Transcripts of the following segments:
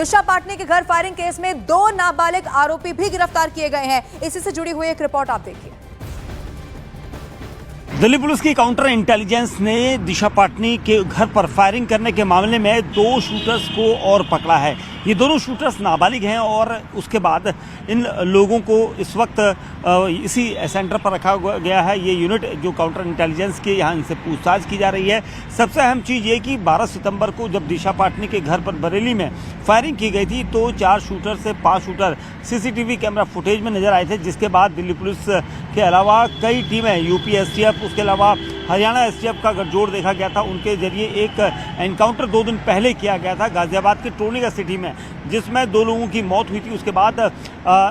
दिशा पाटनी के घर firing case में 2 नाबालिग आरोपी भी गिरफ्तार किए गए हैं। इसी से जुड़ी हुई एक रिपोर्ट आप देखिए। दिल्ली पुलिस की काउंटर इंटेलिजेंस ने दिशा पाटनी के घर पर फायरिंग करने के मामले में 2 शूटर्स को और पकड़ा है। ये दोनों शूटर्स नाबालिग हैं और उसके बाद इन लोगों को इस वक्त इसी सेंटर पर रखा गया है। ये यूनिट जो काउंटर इंटेलिजेंस के यहाँ इनसे पूछताछ की जा रही है। सबसे अहम चीज़ ये कि 12 सितंबर को जब दिशा पाटनी के घर पर बरेली में फायरिंग की गई थी तो 4 शूटर से 5 शूटर सीसीटीवी कैमरा फुटेज में नजर आए थे, जिसके बाद दिल्ली पुलिस के अलावा कई टीमें यूपी एसटीएफ, उसके अलावा हरियाणा एसटीएफ का गठजोड़ देखा गया था। उनके जरिए एक एनकाउंटर 2 दिन पहले किया गया था गाजियाबाद के टोनीगंज सिटी में, जिसमें 2 लोगों की मौत हुई थी। उसके बाद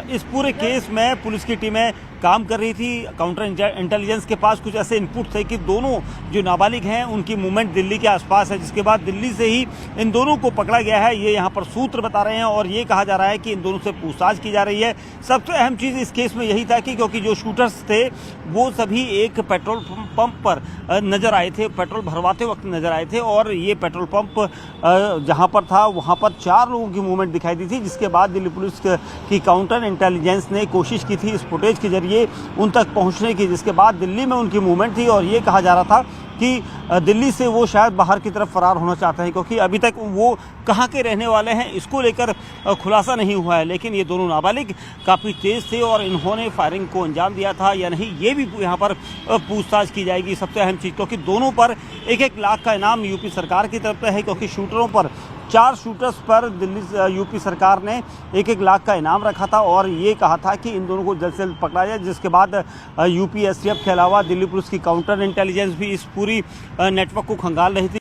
इस पूरे केस में पुलिस की टीमें काम कर रही थी। काउंटर इंटेलिजेंस के पास कुछ ऐसे इनपुट थे कि दोनों जो नाबालिग हैं उनकी मूवमेंट दिल्ली के आसपास है, जिसके बाद दिल्ली से ही इन दोनों को पकड़ा गया है। ये यहाँ पर सूत्र बता रहे हैं और ये कहा जा रहा है कि इन दोनों से पूछताछ की जा रही है। सबसे अहम चीज़ इस केस में यही था कि क्योंकि जो शूटर्स थे वो सभी एक पेट्रोल पंप पर नजर आए थे, पेट्रोल भरवाते वक्त नजर आए थे और ये पेट्रोल पंप जहाँ पर था वहाँ पर 4 लोगों की मूवमेंट दिखाई दी थी, जिसके बाद दिल्ली पुलिस की काउंटर इंटेलिजेंस ने कोशिश की थी इस फुटेज के जरिए उन तक पहुंचने की, जिसके बाद दिल्ली में उनकी मूवमेंट थी और ये कहा जा रहा था कि दिल्ली से वो शायद बाहर की तरफ फरार होना चाहते हैं, क्योंकि अभी तक वो कहाँ के रहने वाले हैं इसको लेकर खुलासा नहीं हुआ है। लेकिन ये दोनों नाबालिग काफ़ी तेज़ थे और इन्होंने फायरिंग को अंजाम दिया था या नहीं, ये भी यहाँ पर पूछताछ की जाएगी। सबसे अहम चीज़, क्योंकि दोनों पर 1-1 लाख का इनाम यूपी सरकार की तरफ से है, क्योंकि शूटरों पर 4 शूटर्स पर दिल्ली यूपी सरकार ने 1-1 लाख का इनाम रखा था और ये कहा था कि इन दोनों को जल्द से जल्द पकड़ा जाए। जिसके बाद यूपी एसटीएफ के अलावा दिल्ली पुलिस की काउंटर इंटेलिजेंस भी इस पूरी नेटवर्क को खंगाल रही थी।